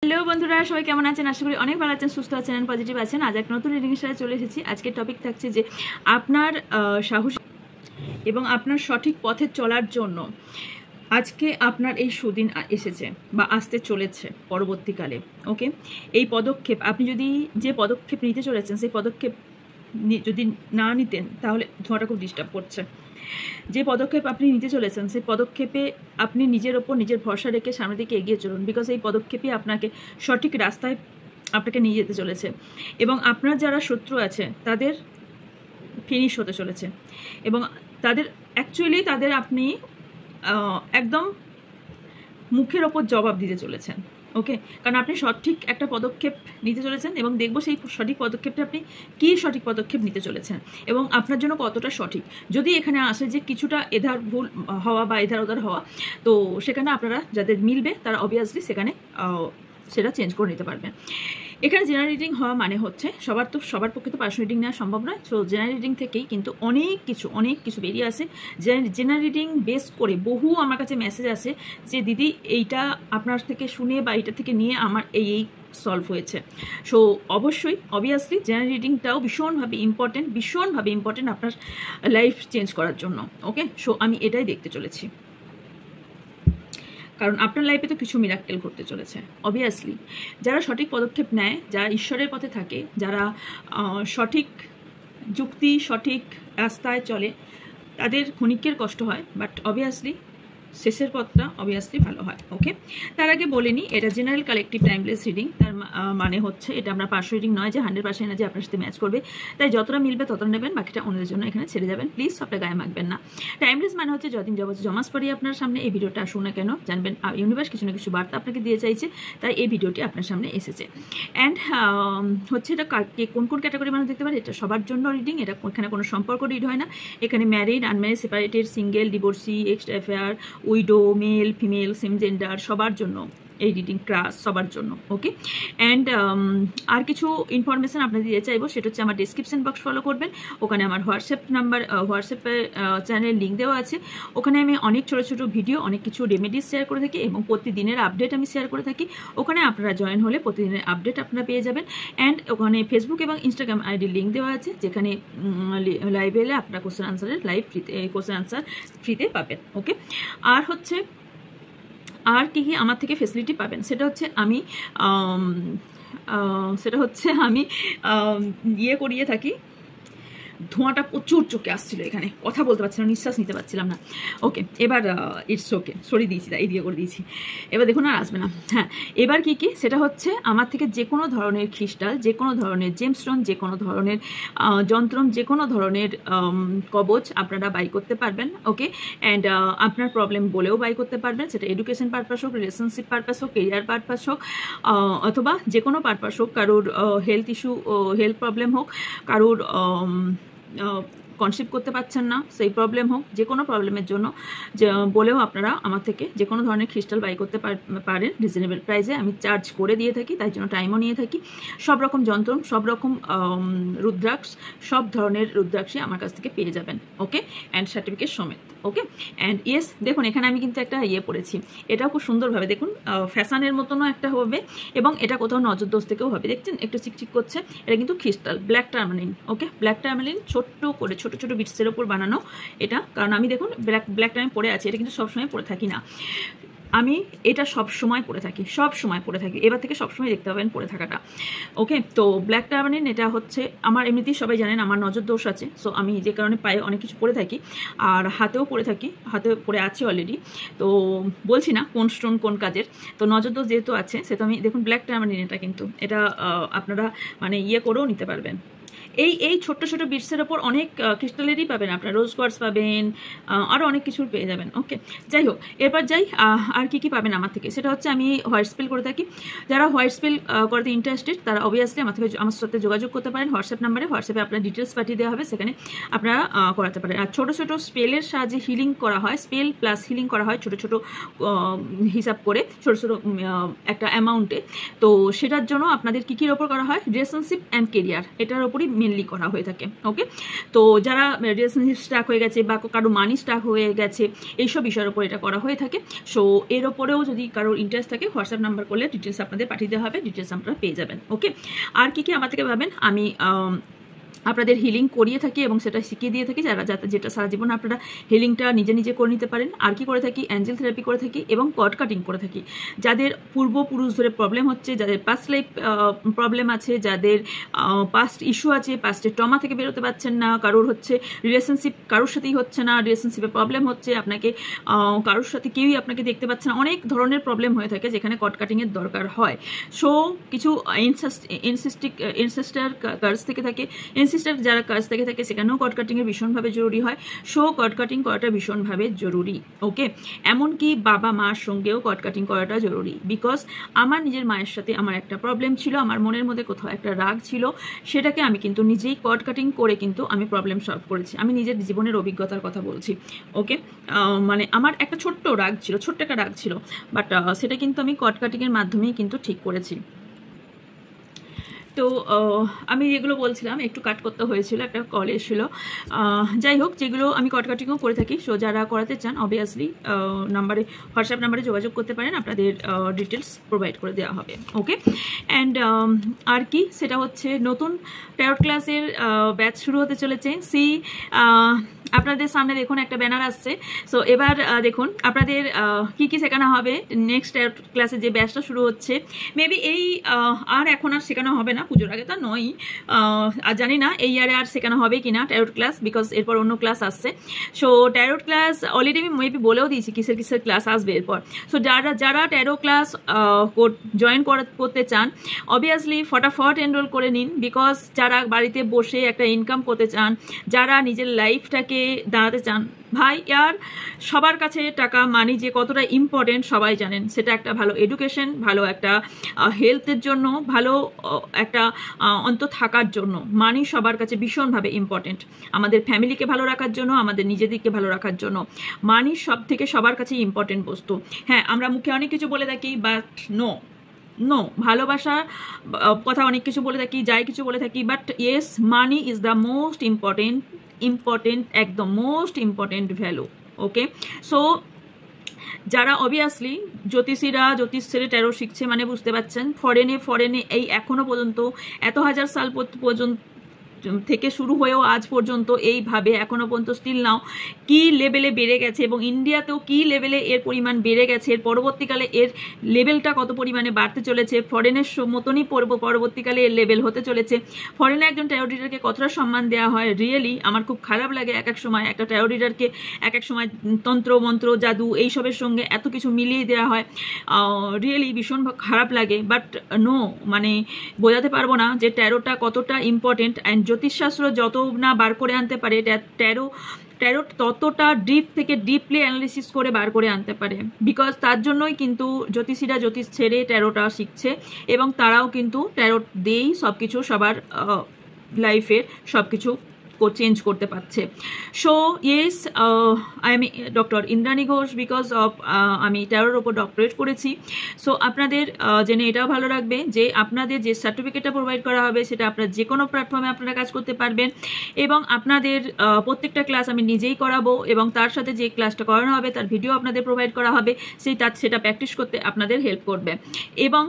Hello বন্ধুরা, সবাই কেমন আছেন? আশা করি অনেক ভালো আছেন, সুস্থ আছেন, পজিটিভ আছেন। আজ এক নতুন রিডিংয়ের সাথে চলে এসেছি। আজকের টপিক থাকছে যে আপনার সাহস এবং আপনার সঠিক পথে চলার জন্য আজকে আপনার এই সুদিন এসেছে বা আসতে চলেছে পরবর্তীকালে। ওকে, এই পদক্ষেপ আপনি যদি যে পদক্ষেপ নিতে চলেছেন সেই পদক্ষেপ যদি না নিতেন তাহলে ধোঁয়াটা খুব ডিস্টার্ব করছে। যে পদক্ষেপ আপনি নিতে চলেছেন সেই পদক্ষেপে আপনি নিজের ওপর নিজের ভরসা রেখে সামনের দিকে এগিয়ে চলুন, বিকজ এই পদক্ষেপই আপনাকে সঠিক রাস্তায় আপনাকে নিয়ে যেতে চলেছে এবং আপনার যারা শত্রু আছে তাদের ফিনিশ হতে চলেছে এবং তাদের আপনি একদম মুখের ওপর জবাব দিতে চলেছেন। ওকে, কারণ আপনি সঠিক একটা পদক্ষেপ নিতে চলেছেন এবং দেখবো সেই সঠিক পদক্ষেপটা আপনি কী সঠিক পদক্ষেপ নিতে চলেছেন এবং আপনার জন্য কতটা সঠিক। যদি এখানে আসে যে কিছুটা এধার ভুল হওয়া বা এধার ওধার হওয়া, তো সেখানে আপনারা যাদের মিলবে তারা অবভিয়াসলি সেখানে সেটা চেঞ্জ করে নিতে পারবেন। এখানে জেনারেল রিডিং হওয়া মানে হচ্ছে সবার পক্ষে তো পার্সোনাল রিডিং নেওয়া সম্ভব নয়। সো জেনারেল রিডিং থেকেই কিন্তু অনেক কিছু বেরিয়ে আসে। জেনারেল রিডিং বেস করে বহু আমার কাছে মেসেজ আসে যে দিদি এইটা আপনার থেকে শুনে বা এইটা থেকে নিয়ে আমার এই সলভ হয়েছে। সো অবভিয়াসলি জেনারেল রিডিংটাও ভীষণভাবে ইম্পর্টেন্ট আপনার লাইফ চেঞ্জ করার জন্য। ওকে, সো আমি এটাই দেখতে চলেছি, কারণ আপনার লাইফে তো কিছু মিরাক্কেল ঘটতে চলেছে। অবভিয়াসলি যারা সঠিক পদক্ষেপ নেয়, যারা ঈশ্বরের পথে থাকে, যারা সঠিক যুক্তি সঠিক রাস্তায় চলে, তাদের ক্ষণিকের কষ্ট হয়, বাট অবভিয়াসলি শেষের পথটা অবভিয়াসলি ভালো হয়। ওকে, তার আগে বলে নিই, এটা জেনারেল কালেকটিভ টাইমলেস রিডিং। তার মানে হচ্ছে এটা আমরা পার্সোনাল রিডিং নয় যে 100% না যে আপনার সাথে ম্যাচ করবে, তাই যতটা মিলবে ততটা নেবেন, বাকিটা অন্যদের জন্য এখানে ছেড়ে যাবেন। প্লিজ সবটা গায়ে মাখবেন না। টাইমলেস মানে হচ্ছে যতদিন জমাস পরে আপনার সামনে এই ভিডিওটা আসুন না কেন, জানবেন ইউনিভার্স কিছু না কিছু বার্তা আপনাকে দিয়ে চাইছে, তাই এই ভিডিওটি আপনার সামনে এসেছে। অ্যান্ড হচ্ছে এটা কোন ক্যাটাগরি মানুষ দেখতে পারে, এটা সবার জন্য রিডিং। এটা এখানে কোনো সম্পর্ক রিড হয় না। এখানে married, unmarried, separated, single, divorcee, extra affair, widow, male, female, same gender, সবার জন্য এই রিডিং, ক্লাস সবার জন্য। ওকে, অ্যান্ড আর কিছু ইনফরমেশান আপনাদের দিয়ে চাইবো, সেটা হচ্ছে আমার ডিসক্রিপশন বক্স ফলো করবেন। ওখানে আমার হোয়াটসঅ্যাপে চ্যানেল লিঙ্ক দেওয়া আছে। ওখানে আমি অনেক ছোটো ভিডিও, অনেক কিছু রেমেডিস শেয়ার করে থাকি এবং প্রতিদিনের আপডেট আমি শেয়ার করে থাকি। ওখানে আপনারা জয়েন হলে প্রতিদিনের আপডেট আপনারা পেয়ে যাবেন। অ্যান্ড ওখানে ফেসবুক এবং ইনস্টাগ্রাম আইডির লিঙ্ক দেওয়া আছে, যেখানে লাইভে এলে আপনারা কোশ্চেন আনসারের কোশ্চেন আনসার ফ্রিতে পাবেন। ওকে, আর হচ্ছে আর কি আমার থেকে ফেসিলিটি পাবেন, সেটা হচ্ছে আমি ইয়ে করিয়ে থাকি। ধোঁয়াটা প্রচুর চোখে আসছিল, এখানে কথা বলতে পারছিলাম, নিঃশ্বাস নিতে পারছিলাম না। ওকে, এবার ইটস ওকে, সরিয়ে দিয়েছি, এই দিয়ে করে দিয়েছি। এবার দেখুন আর আসবে না। হ্যাঁ, এবার কি সেটা হচ্ছে আমার থেকে যে কোনো ধরনের ক্রিস্টাল, যে কোনো ধরনের জেমস্টোন, যে কোনো ধরনের যন্ত্রম, যে কোনো ধরনের কবচ আপনারা বাই করতে পারবেন। ওকে, অ্যান্ড আপনার প্রবলেম বলেও বাই করতে পারবেন, সেটা এডুকেশন পারপাস হোক, রিলেশনশিপ পারপাস হোক, কেরিয়ার পারপাস হোক, অথবা যে কোনো পারপাস হোক, কারোর হেলথ প্রবলেম হোক, কারোর কনসিভ করতে পারছেন না সেই প্রবলেম হোক, যে কোনো প্রবলেমের জন্য বলেও আপনারা আমার থেকে যে কোনো ধরনের ক্রিস্টাল বাই করতে পারেন রিজনেবল প্রাইসে। আমি চার্জ করে দিয়ে থাকি, তাই জন্য টাইমও নিয়ে থাকি। সব রকম যন্ত্র, সব রকম রুদ্রাক্ষ, সব ধরনের রুদ্রাক্ষই আমার কাছ থেকে পেয়ে যাবেন। ওকে, অ্যান্ড সার্টিফিকেট সমেত। ওকে, অ্যান্ড ইয়েস, দেখুন এখানে আমি কিন্তু একটা পড়েছি, এটাও খুব সুন্দরভাবে দেখুন, ফ্যাশনের মতনও একটা হবে এবং এটা কোথাও নজর দোষ থেকেও হবে। দেখছেন একটু চিকচিক করছে, এটা কিন্তু ক্রিস্টাল, ব্ল্যাক টার্মালিন। ওকে, ব্ল্যাক টার্মালিন ছোট্ট করে ছোট বিটসের ওপর বানানো এটা, কারণ আমি দেখুন ব্ল্যাক টাইম পরে আছি, এটা কিন্তু সবসময় পরে থাকি না, আমি এটা সব সময় পরে থাকি, এবার থেকে সবসময় দেখতে পাবেন পরে থাকাটা। ওকে, তো ব্ল্যাক টার্মালিন এটা হচ্ছে আমার এমনিতেই সবাই জানেন আমার নজর দোষ আছে, সো আমি যে কারণে পায়ে অনেক কিছু পরে থাকি আর হাতেও পরে থাকি, হাতে পরে আছি অলরেডি। তো বলছি না কোন স্টোন কোন কাজের, তো নজর দোষ যেহেতু আছে সেহেতু আমি দেখুন ব্ল্যাক টার্মালিন এটা কিন্তু এটা আপনারা মানে করেও নিতে পারবেন। এই ছোট্ট বিটসের ওপর অনেক ক্রিস্টালেরই পাবেন আপনারা, রোজ কোয়ার্টজ পাবেন, আরও অনেক কিছুর পেয়ে যাবেন। ওকে, যাই হোক, এরপর যাই আর কি পাবেন আমার থেকে, সেটা হচ্ছে আমি হোয়াইট স্পেল করে থাকি। যারা হোয়াইট স্পেল করতে ইন্টারেস্টেড তারা অবভিয়াসলি আমার সাথে যোগাযোগ করতে পারেন হোয়াটসঅ্যাপে আপনার ডিটেলস পাঠিয়ে দেওয়া হবে, সেখানে আপনারা করাতে পারেন। আর ছোটো স্পেলের সাহায্যে হিলিং করা হয়, স্পেল প্লাস হিলিং করা হয় ছোটো হিসাব করে, ছোটো একটা অ্যামাউন্টে। তো সেটার জন্য আপনাদের কী ওপর করা হয়, রিলেশনশিপ অ্যান্ড কেরিয়ার, এটার ওপরই মেনলি করা হয়ে থাকে। ওকে, তো যারা রিলেশনশিপ স্টাক হয়ে গেছে বা কারো মানি স্টাক হয়ে গেছে এইসব বিষয়ের উপর এটা করা হয়ে থাকে। সো এর ওপরেও যদি কারোর ইন্টারেস্ট থাকে হোয়াটসঅ্যাপ নাম্বার করলে ডিটেলস আপনাদের পাঠিয়ে দেওয়া হবে, ডিটেলস আপনারা পেয়ে যাবেন। ওকে, আর কি আমার থেকে পাবেন, আমি আপনাদের হিলিং করিয়ে থাকি এবং সেটা শিখিয়ে দিয়ে থাকি, যারা যেটা সারা জীবন আপনারা হিলিংটা নিজে নিজে করে নিতে পারেন। আর কি করে থাকি, অ্যাঞ্জেল থেরাপি করে থাকি এবং কর্ড কাটিং করে থাকি। যাদের পূর্বপুরুষ ধরে প্রবলেম হচ্ছে, যাদের পাস্ট লাইফ প্রবলেম আছে, যাদের পাস্ট ইস্যু আছে, পাস্টের ট্রমা থেকে বেরোতে পারছেন না, কারোর হচ্ছে রিলেশনশিপ কারোর সাথেই হচ্ছে না, রিলেশনশিপে প্রবলেম হচ্ছে, আপনাকে কারোর সাথে কেউই আপনাকে দেখতে পাচ্ছে না, অনেক ধরনের প্রবলেম হয়ে থাকে যেখানে কর্ড কাটিংয়ের দরকার হয়। সো কিছু ইনসেস্টার কার্স থেকে থাকে, সিস্টার যারা কাজ থেকে থাকে সেখানেও কর্ড কাটিংয়ের ভীষণভাবে জরুরি হয়। সো কর্ড কাটিং করাটা ভীষণভাবে জরুরি। ওকে, এমনকি বাবা মার সঙ্গেও কর্ড কাটিং করাটা জরুরি। বিকজ আমার নিজের মায়ের সাথে আমার একটা প্রবলেম ছিল, আমার মনের মধ্যে কোথাও একটা রাগ ছিল, সেটাকে আমি কিন্তু নিজেই কর্ড কাটিং করে কিন্তু আমি প্রবলেম সলভ করেছি। আমি নিজের জীবনের অভিজ্ঞতার কথা বলছি। ওকে, মানে আমার একটা ছোট্ট একটা রাগ ছিল, বাট সেটা কিন্তু আমি কর্ড কাটিংয়ের মাধ্যমেই কিন্তু ঠিক করেছি। তো আমি যেগুলো বলছিলাম একটু কাট করতে হয়েছিল, একটা কল এসেছিল। যাই হোক, যেগুলো আমি কট কাটিংও করে থাকি। সো যারা করাতে চান অবভিয়াসলি হোয়াটসঅ্যাপ নাম্বারে যোগাযোগ করতে পারেন, আপনাদের ডিটেলস প্রোভাইড করে দেওয়া হবে। ওকে, অ্যান্ড আর কি, সেটা হচ্ছে নতুন ট্যারট ক্লাসের ব্যাচ শুরু হতে চলেছে। আপনাদের সামনে দেখুন একটা ব্যানার আসছে। সো এবার দেখুন আপনাদের কি কি শেখানো হবে। নেক্সট ট্যারট ক্লাসে যে ব্যাচটা শুরু হচ্ছে, মেবি এই এখন আর শেখানো হবে না, পুজোর আগে তা নয়, আর জানি না এই ইয়ারে আর শেখানো হবে কিনা ট্যারট ক্লাস, বিকজ এরপর অন্য ক্লাস আসছে। সো ট্যারট ক্লাস অলরেডি আমি মেবি বলেও দিয়েছি কিসের ক্লাস আসবে এরপর। সো যারা ট্যারো ক্লাস জয়েন করতে চান অবভিয়াসলি ফটাফট এনরোল করে নিন, বিকজ যারা বাড়িতে বসে একটা ইনকাম করতে চান, যারা নিজের লাইফটাকে দাঁড়াতে চান, ভাই ইয়ার সবার কাছে টাকা মানি যে কতটা ইম্পর্টেন্ট সবাই জানেন। সেটা একটা ভালো এডুকেশন, ভালো একটা হেলথের জন্য, ভালো একটা অন্ত থাকার জন্য মানি সবার কাছে ভীষণভাবে ইম্পর্টেন্ট। আমাদের ফ্যামিলিকে ভালো রাখার জন্য, আমাদের নিজেদেরকে ভালো রাখার জন্য মানি সবার কাছে ইম্পর্টেন্ট বস্তু। হ্যাঁ, আমরা মুখে অনেক কিছু বলে থাকি, বাট নো, ভালোবাসা কথা অনেক কিছু বলে থাকি, যাই কিছু বলে থাকি, but yes, money is the most important একদম মোস্ট ইম্পর্টেন্ট ভ্যালু। ওকে, সো যারা অবভিয়াসলি জ্যোতিষ ছেড়ে ট্যারো শিখছে, মানে বুঝতে পারছেন ফরেনে এই এখনো পর্যন্ত এত হাজার সাল পর্যন্ত থেকে শুরু হয়েও আজ পর্যন্ত এইভাবে এখনো পর্যন্ত স্টিল নাও কি লেভেলে বেড়ে গেছে, এবং ইন্ডিয়াতেও কি লেভেলে এর পরিমাণ বেড়ে গেছে, এর পরবর্তীকালে এর লেভেলটা কত পরিমাণে বাড়তে চলেছে, ফরেনের মতনই পরবর্তীকালে এর লেভেল হতে চলেছে। ফরেনে একজন ট্যারো রিডারকে কতটা সম্মান দেওয়া হয়, রিয়েলি আমার খুব খারাপ লাগে এক এক সময় একটা ট্যারো রিডারকে এক এক সময় তন্ত্র মন্ত্র জাদু এইসবের সঙ্গে এত কিছু মিলিয়ে দেওয়া হয়, রিয়েলি ভীষণ খারাপ লাগে। বাট নো, মানে বোঝাতে পারবো না যে ট্যারোটা কতটা ইম্পর্টেন্ট। অ্যান্ড জ্যোতিষশাস্ত্র যত না বার করে আনতে পারে ট্যারো ততটা ডিপলি অ্যানালিসিস করে বার করে আনতে পারে, বিকজ তার জন্যই কিন্তু জ্যোতিষীরা জ্যোতিষ ছেড়ে ট্যারোটা শিখছে, এবং তারাও কিন্তু ট্যারোট দিয়েই সবকিছু সবার লাইফের সবকিছু চেঞ্জ করতে পারছে। So yes, I am doctor Indrani Ghosh, because of আমি ট্যারোর ওপর ডক্টরেট করেছি। সো আপনাদের জেনে এটাও ভালো লাগবে যে আপনাদের যে সার্টিফিকেটটা প্রোভাইড করা হবে সেটা আপনার যে কোনো প্ল্যাটফর্মে আপনারা কাজ করতে পারবেন, এবং আপনাদের প্রত্যেকটা ক্লাস আমি নিজেই করাবো, এবং তার সাথে যে ক্লাসটা করানো হবে তার ভিডিও আপনাদের প্রোভাইড করা হবে, সেটা প্র্যাকটিস করতে আপনাদের হেল্প করবে। এবং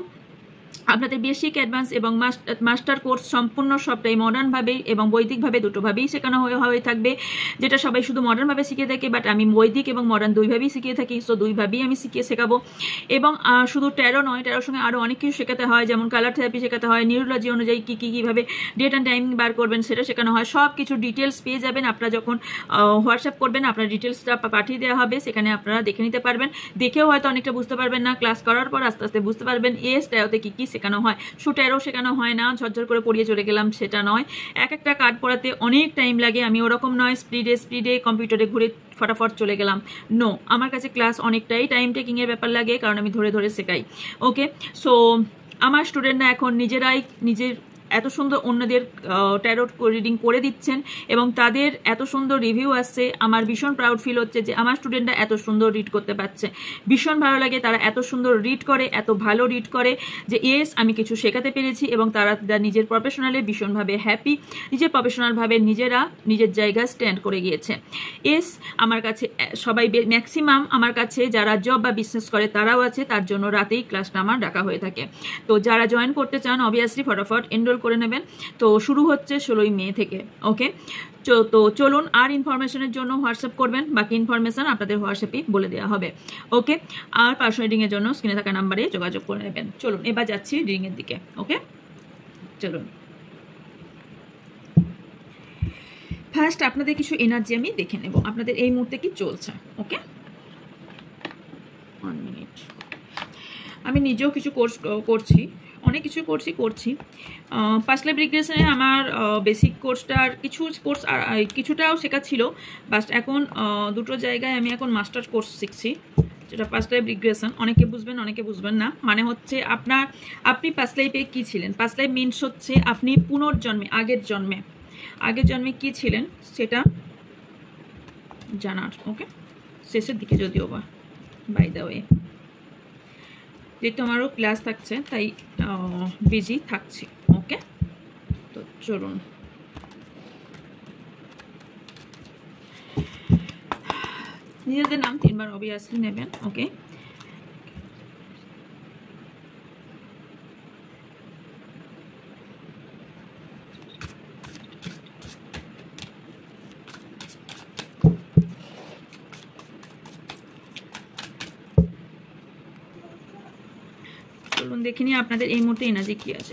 আপনাদের বেসিক অ্যাডভান্স এবং মাস্টার কোর্স সম্পূর্ণ সবটাই মডার্নভাবে এবং বৈদিকভাবে দুটোভাবেই শেখানো হয়ে থাকবে, যেটা সবাই শুধু মডার্নভাবে শিখে থাকে, বাট আমি বৈদিক এবং মডার্ন দুইভাবেই শিখিয়ে থাকি। সো দুইভাবেই আমি শেখাবো। এবং শুধু ট্যারো নয়, ট্যারোর সঙ্গে আরও অনেক কিছু শেখাতে হয়, যেমন কালার থেরাপি শেখাতে হয়, নিউরোলজি অনুযায়ী কীভাবে ডেট অ্যান্ড টাইমিং বার করবেন সেটা শেখানো হয়। সব কিছু ডিটেলস পেয়ে যাবেন আপনারা যখন হোয়াটসঅ্যাপ করবেন, আপনার ডিটেলসটা পাঠিয়ে দেওয়া হবে, সেখানে আপনারা দেখে নিতে পারবেন। দেখেও হয়তো অনেকটা বুঝতে পারবেন না, ক্লাস করার পর আস্তে আস্তে বুঝতে পারবেন ট্যারোতে কী শেখানো হয়। ট্যারো শেখানো হয় না ঝরঝর করে পড়িয়ে চলে গেলাম, সেটা নয়। এক একটা কার্ড পড়াতে অনেক টাইম লাগে, আমি ওরকম নয় স্পিডে কম্পিউটারে ঘুরে ফটাফট চলে গেলাম। নো, আমার কাছে ক্লাস অনেকটাই টাইম টেকিংয়ের ব্যাপার লাগে, কারণ আমি ধরে শেখাই। ওকে, সো আমার স্টুডেন্টরা এখন নিজেরাই নিজের এত সুন্দর অন্যদের ট্যারোট রিডিং করে দিচ্ছেন এবং তাদের এত সুন্দর রিভিউ আসছে। আমার ভীষণ প্রাউড ফিল হচ্ছে যে আমার স্টুডেন্টরা এত সুন্দর রিড করতে পারছে। ভীষণ ভালো লাগে তারা এত সুন্দর রিড করে, এত ভালো রিড করে যে ইয়েস আমি কিছু শেখাতে পেরেছি এবং তারা নিজের প্রফেশনালে ভীষণভাবে হ্যাপি, নিজের প্রফেশনালভাবে নিজেরা নিজের জায়গায় স্ট্যান্ড করে গিয়েছে। এস আমার কাছে সবাই ম্যাক্সিমাম আমার কাছে যারা জব বা বিজনেস করে তারাও আছে, তার জন্য রাতেই ক্লাসটা আমার ডাকা হয়ে থাকে। তো যারা জয়েন করতে চান অবভিয়াসলি ফটাফট এনরোল করে নেবেন। তো শুরু হচ্ছে 16ই মে থেকে। ওকে, তো চলুন, আর ইনফরমেশনের জন্য হোয়াটসঅ্যাপ করবেন, বাকি ইনফরমেশন আপনাদের হোয়াটসঅ্যাপেই বলে দেওয়া হবে। ওকে, আর পার্সোনাল রিডিংয়ের জন্য স্ক্রিনে থাকা নাম্বারে যোগাযোগ করে নেবেন। চলুন এবার যাচ্ছি রিডিংয়ের দিকে। ওকে, চলুন ফার্স্ট আপনাদের কিছু এনার্জি আমি দেখে নেব, আপনাদের এই মুহূর্তে কি চলছে। ওকে, 1 মিনিট। আমি নিজেও কিছু কোর্স করছি, অনেক কিছু করছি। পাস্ট লাইফ রিগ্রেশনে আমার বেসিক কোর্সটার কিছু কোর্স কিছুটাও শেখা ছিল, বাট এখন দুটো জায়গায় আমি এখন মাস্টার কোর্স শিখছি, যেটা পাস্ট লাইফ রিগ্রেশন। অনেকে বুঝবেন, অনেকে বুঝবেন না। মানে হচ্ছে আপনি পাস্ট লাইফে কী ছিলেন। পাস্ট লাইফ মিনস হচ্ছে আপনি পুনর্জন্মে, আগের জন্মে কী ছিলেন সেটা জানার। ওকে, শেষের দিকে যদিও বা বাই দ্য ওয়ে, যেহেতু আমারও ক্লাস থাকছে তাই বিজি থাকছি। ওকে, তো চলুন নিজেদের নাম 3 বার অবভিয়াসলি নেবেন। ওকে, চলুন দেখিনি আপনাদের এই মুহূর্তে এনার্জি কি আছে।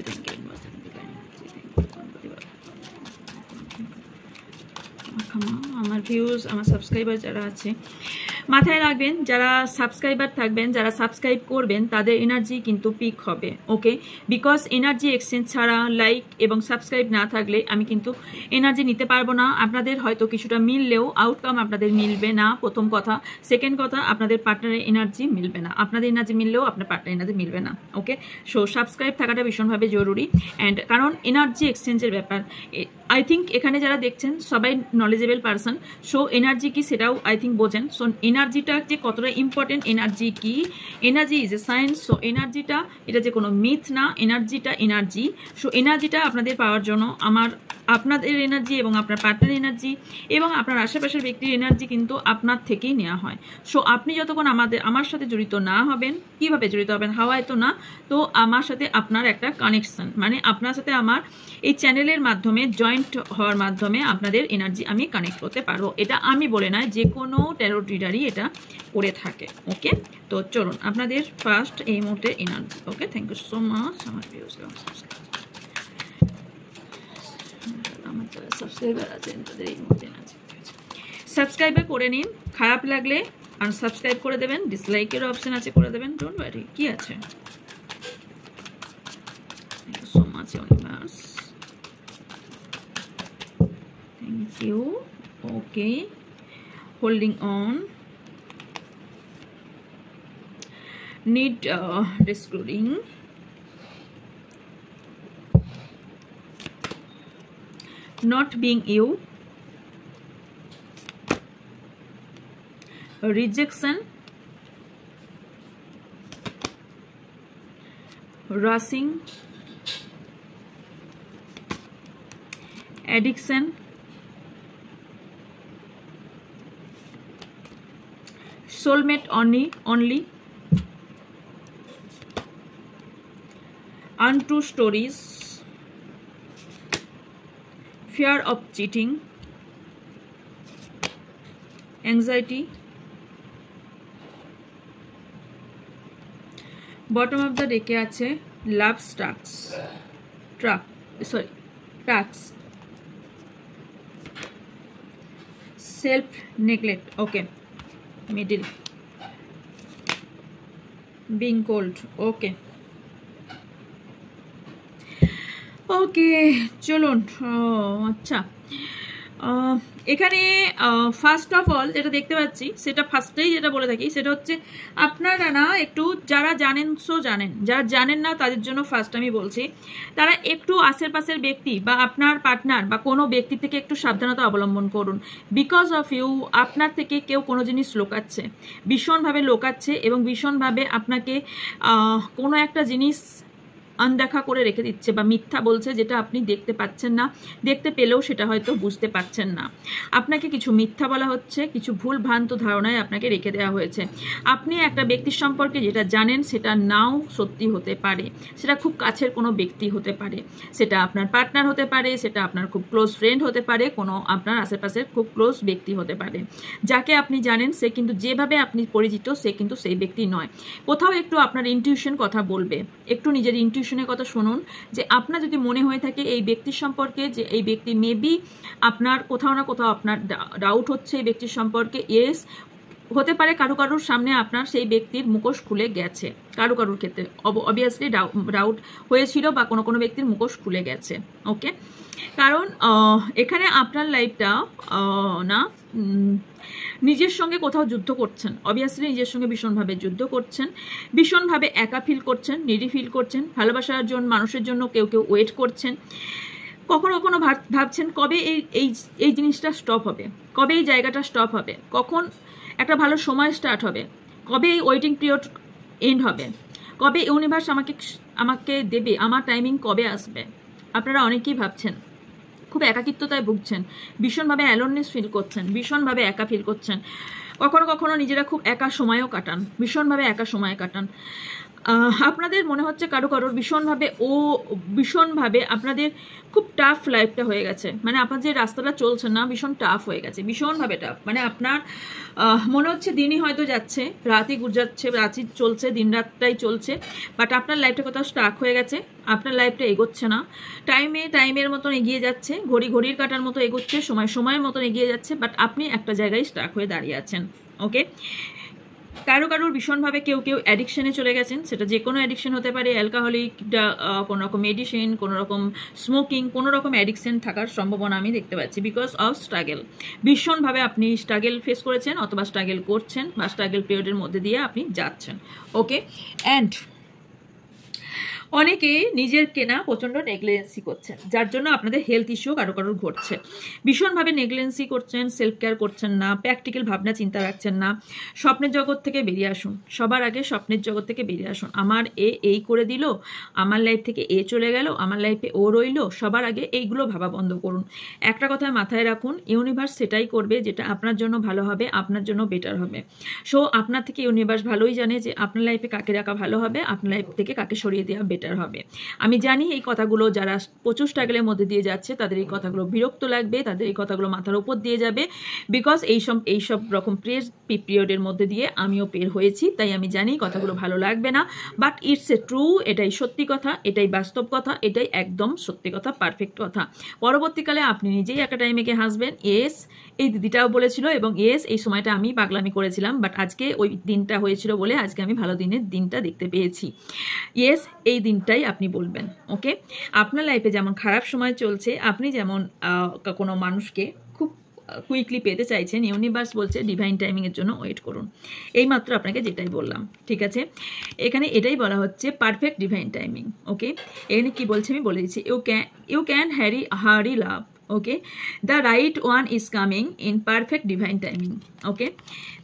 আমার ভিউজ, আমার সাবস্ক্রাইবার যারা আছে মাথায় রাখবেন, যারা সাবস্ক্রাইবার থাকবেন, যারা সাবস্ক্রাইব করবেন তাদের এনার্জি কিন্তু পিক হবে। ওকে, বিকজ এনার্জি এক্সচেঞ্জ ছাড়া, লাইক এবং সাবস্ক্রাইব না থাকলে আমি কিন্তু এনার্জি নিতে পারবো না। আপনাদের হয়তো কিছুটা মিললেও আউটকাম আপনাদের মিলবে না, প্রথম কথা। সেকেন্ড কথা, আপনাদের পার্টনারের এনার্জি মিলবে না। আপনাদের এনার্জি মিললেও আপনার পার্টনার এনার্জি মিলবে না। ওকে, সো সাবস্ক্রাইব থাকাটা ভীষণভাবে জরুরি। অ্যান্ড কারণ এনার্জি এক্সচেঞ্জের ব্যাপার, আই থিঙ্ক এখানে যারা দেখছেন সবাই নলেজেবল পারসন, সো এনার্জি কি সেটাও আই থিঙ্ক বোঝেন। সো এনার্জিটা যে কতটা ইম্পর্টেন্ট, এনার্জি কি, energy is a science. So এনার্জিটা, এটা যে কোনো মিথ না, এনার্জিটা এনার্জি। সো এনার্জিটা আপনাদের পাওয়ার জন্য আপনাদের এনার্জি এবং আপনার পার্টনার এনার্জি এবং আপনার আশেপাশের ব্যক্তির এনার্জি কিন্তু আপনার থেকেই নেওয়া হয়। সো আপনি যতক্ষণ আমার সাথে জড়িত না হবেন, কিভাবে জড়িত হবেন, হাওয়ায় তো না, তো আমার সাথে আপনার একটা কানেকশন, মানে আপনার সাথে আমার এই চ্যানেলের মাধ্যমে জয়েন্ট হওয়ার মাধ্যমে আপনাদের এনার্জি আমি কানেক্ট করতে পারবো। এটা আমি বলে নয়, যে কোনো ট্যারোট রিডারই এটা করে থাকে। ওকে, তো চলুন আপনাদের ফার্স্ট এই মুহূর্তে energy. Okay, thank you so much. আমার ভিউজ আমার যারা সাবস্ক্রাইবার আছেন তাদের এই মুহূর্তে এনার্জি, সাবস্ক্রাইবার করে নিন। খারাপ লাগলে আনসাবস্ক্রাইব করে দেবেন, ডিসলাইকের অপশন আছে করে দেবেন, ডোন্ট ওয়ারি। কি আছে, thank you so much universe, thank you. Okay, holding on, need disclosing, not being you, rejection, rushing, addiction, soulmate only, untrue stories, fear of cheating, anxiety, bottom of the deck আছে love stacks, self neglect. Okay, middle, being cold. Okay, ওকে চলুন। আচ্ছা, এখানে first of all যেটা দেখতে পাচ্ছি, সেটা ফার্স্টেই যেটা বলে থাকি, সেটা হচ্ছে আপনারা না একটু, যারা জানেন জানেন, যারা জানেন না তাদের জন্য ফার্স্ট আমি বলছি, তারা একটু আশেপাশের ব্যক্তি বা আপনার পার্টনার বা কোনো ব্যক্তি থেকে একটু সাবধানতা অবলম্বন করুন। বিকজ অফ ইউ, আপনার থেকে কেউ কোনো জিনিস লোকাচ্ছে, ভীষণভাবে লোকাচ্ছে এবং ভীষণভাবে আপনাকে কোনো একটা জিনিস আনদেখা করে রেখে দিচ্ছে বা মিথ্যা বলছে, যেটা আপনি দেখতে পাচ্ছেন না, দেখতে পেলেও সেটা হয়তো বুঝতে পারছেন না। আপনাকে কিছু মিথ্যা বলা হচ্ছে, কিছু ভুল ভ্রান্ত ধারণায় আপনাকে রেখে দেওয়া হয়েছে। আপনি একটা ব্যক্তির সম্পর্কে যেটা জানেন সেটা নাও সত্যি হতে পারে, সেটা খুব কাছের কোনো ব্যক্তি হতে পারে, সেটা আপনার পার্টনার হতে পারে, সেটা আপনার খুব ক্লোজ ফ্রেন্ড হতে পারে, কোনো আপনার আশেপাশের খুব ক্লোজ ব্যক্তি হতে পারে। যাকে আপনি জানেন সে কিন্তু যেভাবে আপনি পরিচিত সে কিন্তু সেই ব্যক্তি নয়। কোথাও একটু আপনার ইনটিউশন কথা বলবে, একটু নিজের ইনটিউশনের কথা শুনুন, যে আপনার যদি মনে হয়ে থাকে এই ব্যক্তির সম্পর্কে যে এই ব্যক্তি মেবি আপনার কোথাও না কোথাও আপনার ডাউট হচ্ছে এই ব্যক্তির সম্পর্কে, ইয়েস হতে পারে কারো কারোর সামনে আপনার সেই ব্যক্তির মুখোশ খুলে গেছে, কারো কারোর ক্ষেত্রে অবভিয়াসলি ডাউট হয়েছিল বা কোনো কোনো ব্যক্তির মুখোশ খুলে গেছে। ওকে, কারণ এখানে আপনার লাইফটা না নিজের সঙ্গে কোথাও যুদ্ধ করছেন, অবভিয়াসলি নিজের সঙ্গে ভীষণভাবে যুদ্ধ করছেন, ভীষণভাবে একা ফিল করছেন, নিডি ফিল করছেন, ভালোবাসার জন্য মানুষের জন্য কেউ কেউ ওয়েট করছেন, কখনো কখনো ভাবছেন কবে এই জিনিসটা স্টপ হবে, কবে এই জায়গাটা স্টপ হবে, কখন একটা ভালো সময় স্টার্ট হবে, কবে এই ওয়েটিং পিরিয়ড এন্ড হবে, কবে ইউনিভার্স আমাকে দেবে, আমার টাইমিং কবে আসবে। আপনারা অনেকেই ভাবছেন, খুব একাকিত্বতায় ভুগছেন, ভীষণভাবে অ্যালোননেস ফিল করছেন, ভীষণভাবে একা ফিল করছেন, কখনো কখনো নিজেরা খুব একা সময়ও কাটান, ভীষণভাবে একা সময় কাটান। আপনাদের মনে হচ্ছে কারো কারোর ভীষণভাবে আপনাদের খুব টাফ লাইফটা হয়ে গেছে, মানে আপনার যে রাস্তাটা চলছে না ভীষণ টাফ হয়ে গেছে, ভীষণভাবে টাফ, মানে আপনার মনে হচ্ছে দিনই হয়তো যাচ্ছে, রাতই যাচ্ছে, রাতই চলছে, দিন রাতটাই চলছে, বাট আপনার লাইফটা কোথাও স্টাক হয়ে গেছে, আপনার লাইফটা এগোচ্ছে না, টাইমের মতন এগিয়ে যাচ্ছে, ঘড়ির কাটার মতো এগোচ্ছে, সময়ের মতন এগিয়ে যাচ্ছে, বাট আপনি একটা জায়গায় স্টাক হয়ে দাঁড়িয়ে আছেন। ওকে, কারো কারোর ভীষণভাবে কেউ অ্যাডিকশনে চলে গেছেন, সেটা যে কোনো অ্যাডিকশন হতে পারে, অ্যালকোহলিক, কোনো রকম মেডিসিন, কোনো রকম স্মোকিং, কোনো রকম অ্যাডিকশন থাকার সম্ভাবনা আমি দেখতে পাচ্ছি, বিকজ অফ স্ট্রাগল। ভীষণভাবে আপনি স্ট্রাগল ফেস করেছেন অথবা স্ট্রাগল করছেন বা স্ট্রাগল পিরিয়ডের মধ্যে দিয়ে আপনি যাচ্ছেন। ওকে, অ্যান্ড অনেকে নিজেরকে না প্রচণ্ড নেগলিজেন্সি করছেন, যার জন্য আপনাদের হেলথ ইস্যু কারো কারোর ঘটছে, ভীষণভাবে নেগলিজেন্সি করছেন, সেলফ কেয়ার করছেন না, প্র্যাকটিক্যাল ভাবনা চিন্তা রাখছেন না। স্বপ্নের জগৎ থেকে বেরিয়ে আসুন, সবার আগে স্বপ্নের জগৎ থেকে বেরিয়ে আসুন। আমার এই করে দিল, আমার লাইফ থেকে চলে গেল, আমার লাইফে ও রইল, সবার আগে এইগুলো ভাবা বন্ধ করুন। একটা কথা মাথায় রাখুন, ইউনিভার্স সেটাই করবে যেটা আপনার জন্য ভালো হবে, আপনার জন্য বেটার হবে। সো আপনার থেকে ইউনিভার্স ভালোই জানে যে আপনার লাইফে কাকে রাখা ভালো হবে, আপনার লাইফ থেকে কাকে সরিয়ে দেওয়া বেটার হবে। আমি জানি এই কথাগুলো যারা প্রচুর স্ট্রাগলের মধ্যে দিয়ে যাচ্ছে তাদের এই কথাগুলো বিরক্ত লাগবে, তাদের এই কথাগুলো মাথার উপর দিয়ে যাবে, বিকজ এইসব রকম পিরিয়ডের মধ্যে দিয়ে আমিও পের হয়েছি, তাই আমি জানি কথাগুলো ভালো লাগবে না, বাট ইটস এ ট্রু, এটাই সত্যি কথা, এটাই বাস্তব কথা, এটাই একদম সত্যি কথা, পারফেক্ট কথা। পরবর্তীকালে আপনি নিজেই একটা টাইমে গিয়ে হাসবেন, ইয়েস এই দিদিটাও বলেছিল এবং ইয়েস এই সময়টা আমি পাগলামি করেছিলাম, বাট আজকে ওই দিনটা হয়েছিল বলে আজকে আমি ভালো দিনের দিনটা দেখতে পেয়েছি। ইয়েস এই দিনটাই আপনি বলবেন। ওকে, আপনার লাইফে যেমন খারাপ সময় চলছে, আপনি যেমন কোনো মানুষকে খুব কুইকলি পেতে চাইছেন, ইউনিভার্স বলছে ডিভাইন টাইমিংয়ের জন্য ওয়েট করুন। এইমাত্র আপনাকে যেটাই বললাম, ঠিক আছে, এখানে এটাই বলা হচ্ছে পারফেক্ট ডিভাইন টাইমিং। ওকে, এখানে কি বলছে আমি বলে দিচ্ছি, you can hurry love. Okay, the right one is coming in perfect divine timing. Okay,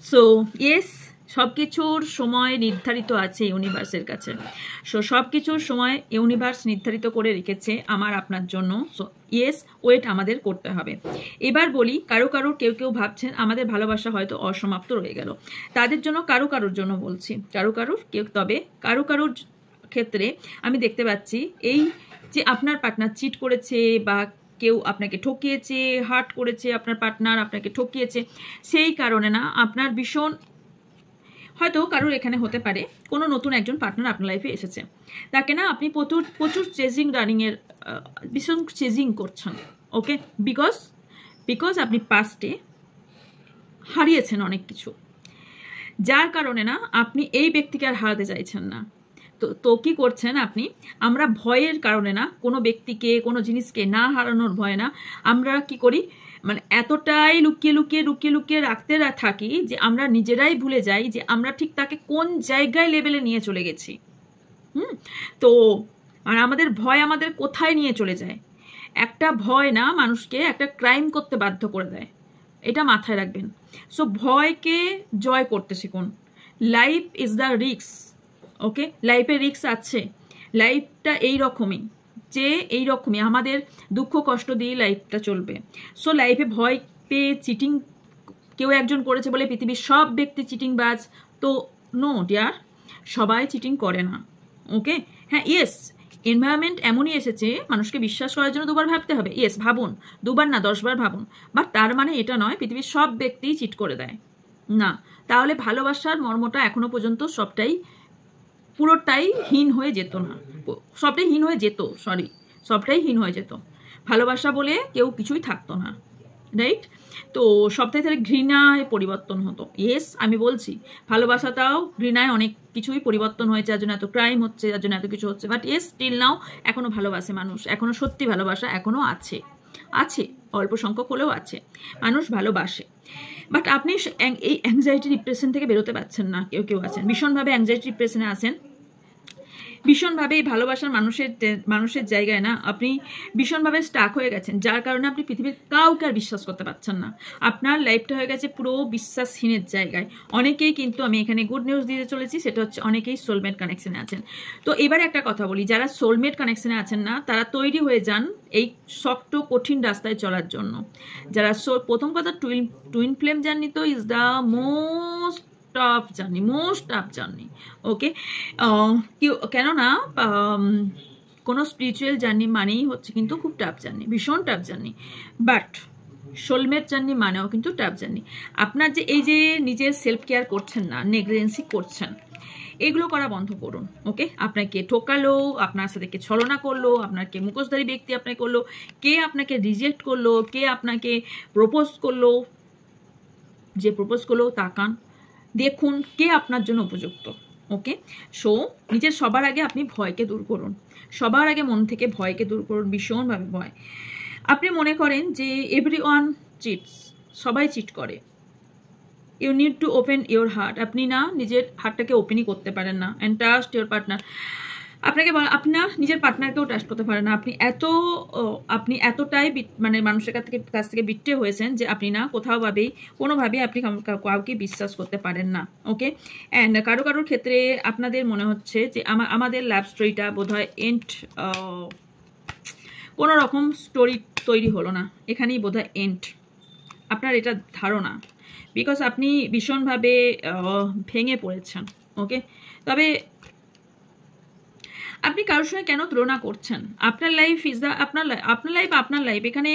so yes সব কিছুর সময় নির্ধারিত আছে ইউনিভার্সের কাছে, সো সব কিছুর সময় ইউনিভার্স নির্ধারিত করে রেখেছে আমার আপনার জন্য। সো ইয়েস ওয়েট আমাদের করতে হবে। এবার বলি, কারোর কেউ ভাবছেন আমাদের ভালোবাসা হয়তো অসমাপ্ত রয়ে গেল, তাদের জন্য কারোর জন্য বলছি, তবে কারোর ক্ষেত্রে আমি দেখতে পাচ্ছি এই যে আপনার পার্টনার চিট করেছে বা কেউ আপনাকে ঠকিয়েছে, হার্ট করেছে, আপনার পার্টনার আপনাকে ঠকিয়েছে, সেই কারণে না আপনার ভীষণ হয়তো কারোর এখানে হতে পারে কোনো নতুন একজন পার্টনার আপনার লাইফে এসেছে, তাকে না আপনি প্রচুর ভীষণ চেজিং করছেন। ওকে, বিকজ আপনি পাস্টে হারিয়েছেন অনেক কিছু, যার কারণে না আপনি এই ব্যক্তিকে আর হারাতে চাইছেন না। তো কি করছেন আপনি, আমরা ভয়ের কারণে না, কোনো ব্যক্তিকে কোনো জিনিসকে না হারানোর ভয় না, আমরা কি করি, মানে এতটাই লুকিয়ে লুকিয়ে লুকিয়ে লুকিয়ে রাখতে থাকি যে আমরা নিজেরাই ভুলে যাই যে আমরা ঠিক তাকে কোন জায়গায় লেভেলে নিয়ে চলে গেছি। তো আর আমাদের ভয় আমাদের কোথায় নিয়ে চলে যায়। একটা ভয় না মানুষকে একটা ক্রাইম করতে বাধ্য করে দেয়, এটা মাথায় রাখবেন। সো ভয়কে জয় করতে শিখুন। লাইফ ইজ দ্য রিস্ক, ওকে? লাইফে রিস্ক আছে, লাইফটা এইরকমই, যে এইরকমই আমাদের দুঃখ কষ্ট দিয়ে লাইফটা চলবে। সো লাইফে ভয় পেয়ে চিটিং কেউ একজন করেছে বলে পৃথিবীর সব ব্যক্তি চিটিংবাজ তো নো ডিয়ার, সবাই চিটিং করে না, ওকে? হ্যাঁ, ইয়েস, এনভায়রনমেন্ট এমনই এসেছে মানুষকে বিশ্বাস করার জন্য দুবার ভাবতে হবে। ইয়েস, ভাবুন, দুবার না 10 বার ভাবুন, বাট তার মানে এটা নয় পৃথিবীর সব ব্যক্তিই চিট করে দেয় না। তাহলে ভালোবাসার মর্মটা এখনো পর্যন্ত পুরোটাই হীন হয়ে যেত না, সবটাই হীন হয়ে যেত, সবটাই হীন হয়ে যেত। ভালোবাসা বলে কেউ কিছুই থাকতো না, রাইট? তো সবটাই তাহলে ঘৃণায় পরিবর্তন হতো। ইয়েস, আমি বলছি ভালোবাসাটাও ঘৃণায় অনেক কিছুই পরিবর্তন হয়েছে, যার জন্য এত ক্রাইম হচ্ছে, যার জন্য এত কিছু হচ্ছে। বাট ইয়েস, স্টিল নাও এখনো ভালোবাসে মানুষ, এখনো সত্যি ভালোবাসা এখনো আছে, অল্প সংখ্যক হলেও আছে, মানুষ ভালোবাসে। বাট আপনি এই অ্যাংজাইটি ডিপ্রেশন থেকে বেরোতে পারছেন না। কেউ আছেন ভীষণভাবে অ্যাংজাইটি ডিপ্রেশনে আছেন, ভীষণভাবে এই ভালোবাসার মানুষের জায়গায় না আপনি ভীষণভাবে স্টাক হয়ে গেছেন, যার কারণে আপনি পৃথিবীর কাউকে আর বিশ্বাস করতে পারছেন না। আপনার লাইফটা হয়ে গেছে পুরো বিশ্বাসহীনের জায়গায়। অনেকেই কিন্তু আমি এখানে গুড নিউজ দিতে চলেছি, সেটা হচ্ছে অনেকেই সোলমেট কানেকশনে আছেন। তো এবারে একটা কথা বলি, যারা সোলমেট কানেকশনে আছেন না তারা তৈরি হয়ে যান এই শক্ত কঠিন রাস্তায় চলার জন্য। যারা প্রথম কথা টুইন ফ্লেম জার্নি তো is the most tough journey, okay? কেননা কোনো স্পিরিচুয়াল জার্নি মানেই হচ্ছে কিন্তু খুব টাফ জার্নি, ভীষণ tough journey. But soulmate journey মানেও কিন্তু টাফ জার্নি। আপনার যে এই যে নিজের সেলফ কেয়ার করছেন না, নেগলিজেন্সি করছেন, এগুলো করা বন্ধ করুন, ওকে? আপনাকে ঠকালো, আপনার সাথে কে ছলনা করলো, আপনাকে মুখোশধারী ব্যক্তি আপনাকে করলো, কে আপনাকে রিজেক্ট করলো, কে আপনাকে প্রপোজ করলো, যে প্রপোজ করলো তাকান, দেখুন কে আপনার জন্য উপযুক্ত, ওকে? সো নিজের সবার আগে আপনি ভয়কে দূর করুন, সবার আগে মন থেকে ভয়কে দূর করুন, ভীষণভাবে ভয়। আপনি মনে করেন যে এভরিওয়ান চিটস, সবাই চিট করে, you need to open your heart. আপনি না নিজের হার্টটাকে ওপেনই করতে পারেন না, অ্যান্ড ট্রাস্ট ইউর পার্টনার। আপনার নিজের পার্টনারকেও ট্রাস্ট করতে পারেন না। আপনি এতটাই মানে মানুষের কাছ থেকে বিট্টে হয়েছেন যে আপনি না কোনোভাবেই আপনি কাউকে বিশ্বাস করতে পারেন না, ওকে? অ্যান্ড কারোর ক্ষেত্রে আপনাদের মনে হচ্ছে যে আমাদের লাভ স্টোরিটা বোধহয় কোনো রকম স্টোরি তৈরি হলো না, এখানেই বোধহয় এন্ড, আপনার এটা ধারণা, বিকজ আপনি ভীষণভাবে ভেঙে পড়েছেন, ওকে? তবে আপনি কারোর সঙ্গে কেন তুলনা করছেন? আপনার লাইফ ইজ দ্য আপনার লাইফ এখানে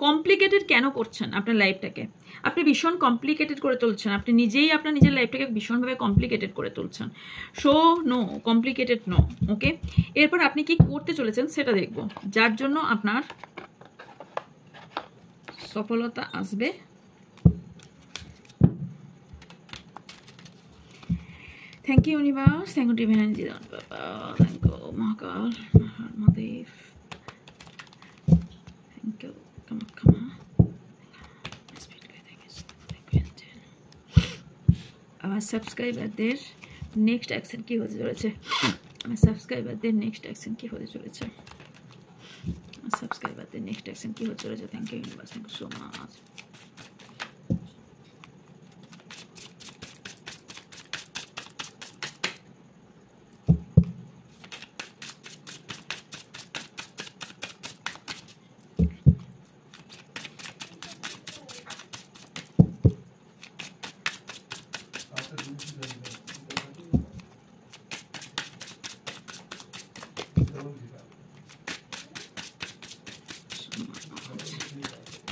কমপ্লিকেটেড কেন করছেন আপনার লাইফটাকে? আপনি ভীষণ কমপ্লিকেটেড করে তুলছেন, আপনি নিজেই আপনার নিজের লাইফটাকে ভীষণভাবে কমপ্লিকেটেড করে তুলছেন। সো নো, কমপ্লিকেটেড নো, ওকে? এরপর আপনি কি করতে চলেছেন সেটা দেখব, যার জন্য আপনার সফলতা আসবে। Thank you, universe. Thank you, Divine Energy. Thank you, Mahakal, Mahadev. Thank you. Come on. আমার সাবস্ক্রাইবারদের নেক্সট অ্যাকশন কি হতে চলেছে? Thank you universe, thank you so much.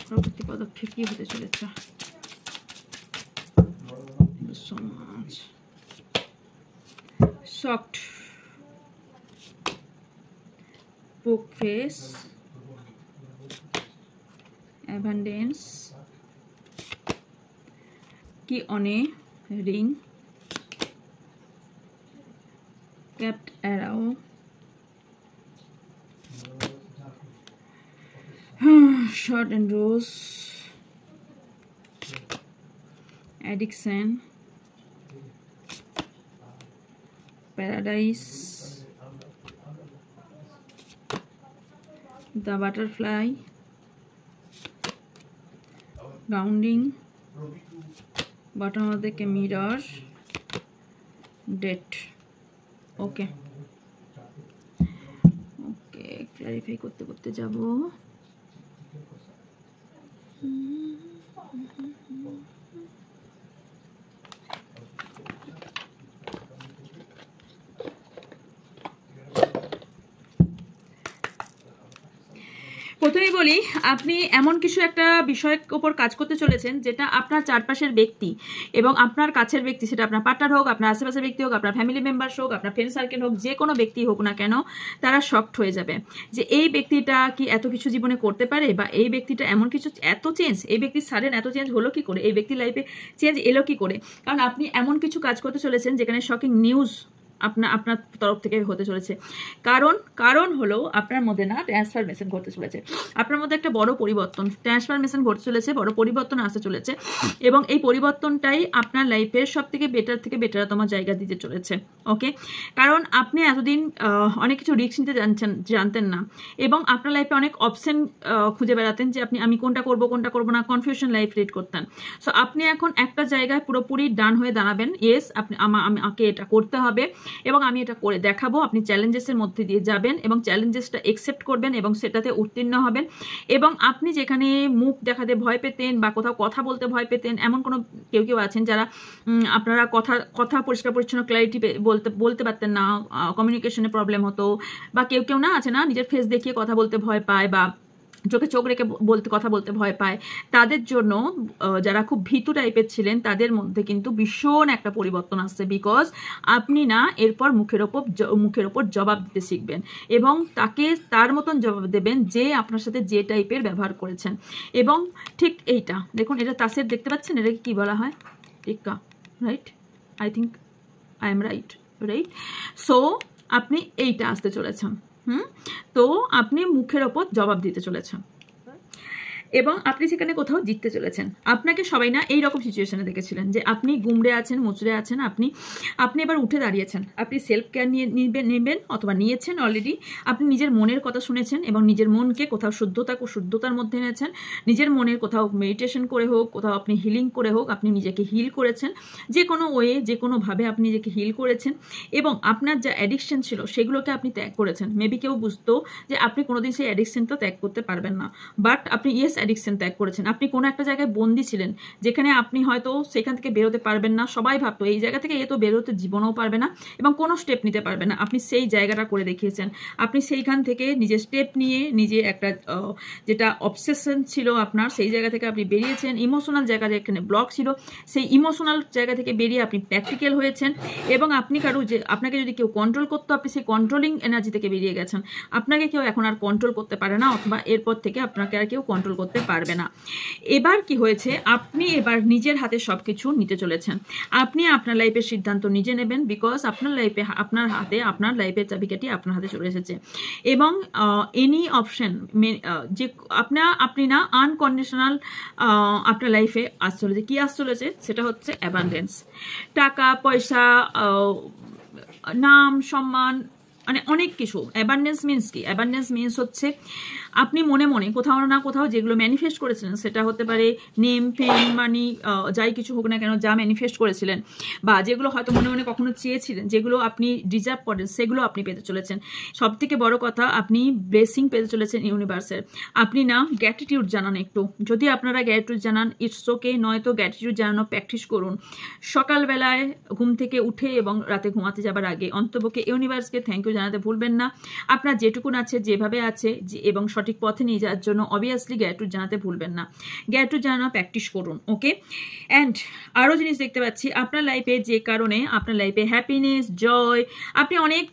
পরবর্তী পদক্ষেপ কি হতে চলেছে? So much shocked, poker face, abundance, কি অনে রিং, ক্যাপ্ট arrow, short and rose, addiction, paradise, the butterfly, grounding, bottom of the mirror, date. Okay okay, clarify করতে করতে যাব। প্রথমেই বলি, আপনি এমন কিছু একটা বিষয়ের উপর কাজ করতে চলেছেন যেটা আপনার চারপাশের ব্যক্তি এবং আপনার কাছের ব্যক্তি, সেটা আপনার পার্টনার হোক, আপনার আশেপাশের ব্যক্তি হোক, আপনার ফ্যামিলি মেম্বার্স হোক, আপনার ফ্রেন্ড সার্কেল হোক, যে কোনো ব্যক্তি হোক না কেন, তারা শকড হয়ে যাবে যে এই ব্যক্তিটা কি এত কিছু জীবনে করতে পারে, বা এই ব্যক্তিটা এমন কিছু এত চেঞ্জ, এই ব্যক্তির সাডেন এত চেঞ্জ হলো কি করে, এই ব্যক্তির লাইফে চেঞ্জ এলো কি করে। কারণ আপনি এমন কিছু কাজ করতে চলেছেন যেখানে শকিং নিউজ আপনার তরফ থেকে হতে চলেছে। কারণ হলো আপনার মধ্যে না ট্রান্সফরমেশন ঘটতে চলেছে, আপনার মধ্যে একটা বড় পরিবর্তন, ট্রান্সফরমেশন ঘটতে চলেছে, বড় পরিবর্তন আসতে চলেছে, এবং এই পরিবর্তনটাই আপনার লাইফের সব থেকে বেটারতম জায়গা দিতে চলেছে। ওকে, কারণ আপনি এতদিন অনেক কিছু রিস্ক নিতে জানতেন না, এবং আপনার লাইফে অনেক অপশন খুঁজে বেড়াতেন যে আমি কোনটা করবো না, কনফিউশন লাইফ লিড করতেন। সো আপনি এখন একটা জায়গায় পুরোপুরি ডান হয়ে দাঁড়াবেন, ইয়েস আমাকে এটা করতে হবে এবং আমি এটা করে দেখাবো। আপনি চ্যালেঞ্জেসের মধ্যে দিয়ে যাবেন এবং চ্যালেঞ্জেসটা একসেপ্ট করবেন এবং সেটাতে উত্তীর্ণ হবেন। এবং আপনি যেখানে মুখ দেখাতে ভয় পেতেন বা কোথাও কথা বলতে ভয় পেতেন, এমন কোনো কেউ আছেন যারা আপনারা কথা পরিষ্কার পরিচ্ছন্ন ক্ল্যারিটি বলতে পারতেন না, কমিউনিকেশনে প্রবলেম হতো, বা কেউ না আছে না নিজের ফেস দেখিয়ে কথা বলতে ভয় পায় বা চোখে চোখ রেখে কথা বলতে ভয় পায়, তাদের জন্য, যারা খুব ভীতু টাইপের ছিলেন, তাদের মধ্যে কিন্তু ভীষণ একটা পরিবর্তন আসছে। বিকজ আপনি না এরপর মুখের ওপর জবাব দিতে শিখবেন এবং তাকে তার মতন জবাব দেবেন যে আপনার সাথে যে টাইপের ব্যবহার করেছেন। এবং ঠিক এইটা দেখুন, এটা তাসের দেখতে পাচ্ছেন, এটাকে কি বলা হয়, tikka, right? I think I am right. So আপনি এইটা আসতে চলেছেন। তো আপনি মুখের ওপর জবাব দিতে চলেছেন এবং আপনি সেখানে কোথাও জিততে চলেছেন। আপনাকে সবাই না এইরকম সিচুয়েশনে দেখেছিলেন যে আপনি গুমড়ে আছেন, মুচড়ে আছেন, আপনি এবার উঠে দাঁড়িয়েছেন। আপনি সেলফ কেয়ার নেবেন অথবা নিয়েছেন অলরেডি। আপনি নিজের মনের কথা শুনেছেন এবং নিজের মনকে কোথাও শুদ্ধতার মধ্যে এনেছেন। নিজের মনের কোথাও মেডিটেশন করে হোক, কোথাও আপনি হিলিং করে হোক, আপনি নিজেকে হিল করেছেন। যে কোনো ওয়ে, যে কোনোভাবে আপনি নিজেকে হিল করেছেন এবং আপনার যা অ্যাডিকশন ছিল সেগুলোকে আপনি ত্যাগ করেছেন। মেবি কেউ বুঝতো যে আপনি কোনোদিন সেই অ্যাডিকশনটা ত্যাগ করতে পারবেন না, বাট আপনি অ্যাডিকশন ত্যাগ করেছেন। আপনি কোনো একটা জায়গায় বন্দী ছিলেন যেখানে আপনি হয়তো সেখান থেকে বেরোতে পারবেন না। সবাই ভাবতো এই জায়গা থেকে এ তো বেরোতে জীবনেও পারবে না এবং কোনো স্টেপ নিতে পারবে না। আপনি সেই জায়গাটা করে দেখিয়েছেন। আপনি সেইখান থেকে নিজের স্টেপ নিয়ে নিজে একটা যেটা অবসেশন ছিল আপনার, সেই জায়গা থেকে আপনি বেরিয়েছেন। ইমোশনাল জায়গা যেখানে ব্লক ছিল, সেই ইমোশনাল জায়গা থেকে বেরিয়ে আপনি প্র্যাকটিক্যাল হয়েছেন এবং আপনি আপনাকে যদি কেউ কন্ট্রোল করতো, আপনি সেই কন্ট্রোলিং এনার্জি থেকে বেরিয়ে গেছেন। আপনাকে কেউ এখন আর কন্ট্রোল করতে পারে না, অথবা এরপর থেকে আপনাকে আর কেউ কন্ট্রোল করতে পারবে না। এবার কি হয়েছে, আপনি এবার নিজের হাতে সবকিছু নিতে চলেছেন। আপনি আপনার লাইফের সিদ্ধান্ত নিজে নেবেন, বিকজ আপনার লাইফে আপনার লাইফের চাবিকাঠি আপনার হাতে চলে এসেছে। এবং এনি অপশন যে আপনি না আনকন্ডিশনাল আপনার লাইফে আসতে চলেছে। কি আসতে চলেছে সেটা হচ্ছে অ্যাবান্ডেন্স, টাকা পয়সা, নাম সম্মান, মানে অনেক কিছু। অ্যাবান্ডেন্স মিনস কি? অ্যাবান্ডেন্স মিনস হচ্ছে আপনি মনে মনে কোথাও না কোথাও যেগুলো ম্যানিফেস্ট করেছিলেন, সেটা হতে পারে নেম, ফেম, মানি, যাই কিছু হোক না কেন, যা ম্যানিফেস্ট করেছিলেন বা যেগুলো হয়তো মনে মনে কখনো চেয়েছিলেন, যেগুলো আপনি ডিজার্ভ করেন, সেগুলো আপনি পেতে চলেছেন। সব থেকে বড় কথা, আপনি ব্লেসিং পেতে চলেছেন ইউনিভার্সের। আপনি না গ্র্যাটিটিউড জানান একটু। যদি আপনারা গ্র্যাটিটিউড জানান, ইটস ওকে, নয়তো গ্র্যাটিটিউড জানানো প্র্যাকটিস করুন। সকালবেলায় ঘুম থেকে উঠে এবং রাতে ঘুমাতে যাবার আগে অন্তপক্ষে ইউনিভার্সকে থ্যাংক ইউ জানাতে ভুলবেন না। আপনার যেটুকুন আছে, যেভাবে আছে, এবং সঠিক পথে নিয়ে যাওয়ার জন্য অবভিয়াসলি গ্র্যাটিটিউড জানাতে ভুলবেন না। গ্র্যাটিটিউড জানানো প্র্যাকটিস করুন। ওকে, অ্যান্ড আরও জিনিস দেখতে পাচ্ছি আপনার লাইফে, যে কারণে আপনার লাইফে হ্যাপিনেস, জয়, আপনি অনেক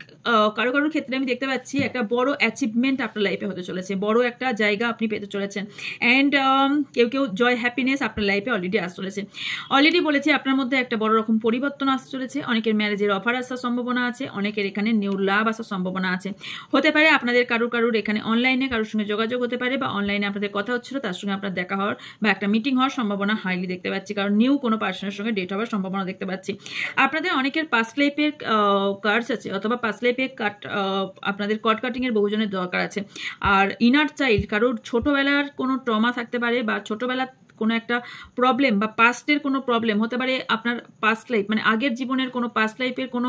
কারো কারোর ক্ষেত্রে আমি দেখতে পাচ্ছি একটা বড় অ্যাচিভমেন্ট আপনার লাইফে হতে চলেছে, বড় একটা জায়গা আপনি পেতে চলেছেন। অ্যান্ড কেউ কেউ জয় হ্যাপিনেস আপনার লাইফে অলরেডি আসতে চলেছে। অলরেডি বলেছি আপনার মধ্যে একটা বড় রকম পরিবর্তন আসতে চলেছে। অনেকের ম্যারেজের অফার আসার সম্ভাবনা আছে, অনেকের এখানে নিউ লাভ আসার সম্ভাবনা আছে। হতে পারে আপনাদের কারুর এখানে অনলাইনে কারোর সঙ্গে যোগাযোগ হতে পারে, বা অনলাইনে আপনাদের কথা হচ্ছিল তার সঙ্গে আপনার দেখা হওয়ার বা একটা মিটিং হওয়ার সম্ভাবনা হাইলি দেখতে পাচ্ছি, কারণ নিউ কোনো পার্সনের সঙ্গে ডেট হওয়ার সম্ভাবনা দেখতে পাচ্ছি। আপনাদের অনেকের পাস্ট লাইফের কার্ডস আছে, অথবা পাস্ট লাইফে আপনাদের কট কাটিংয়ের বহুজনের দরকার আছে। আর ইনার চাইল্ড কারোর ছোটবেলার কোনো ট্রমা থাকতে পারে, বা ছোটবেলার কোনো একটা প্রবলেম বা পাস্টের কোনো প্রবলেম হতে পারে। আপনার পাস্ট লাইফ মানে আগের জীবনের কোনো পাস্ট লাইফের কোনো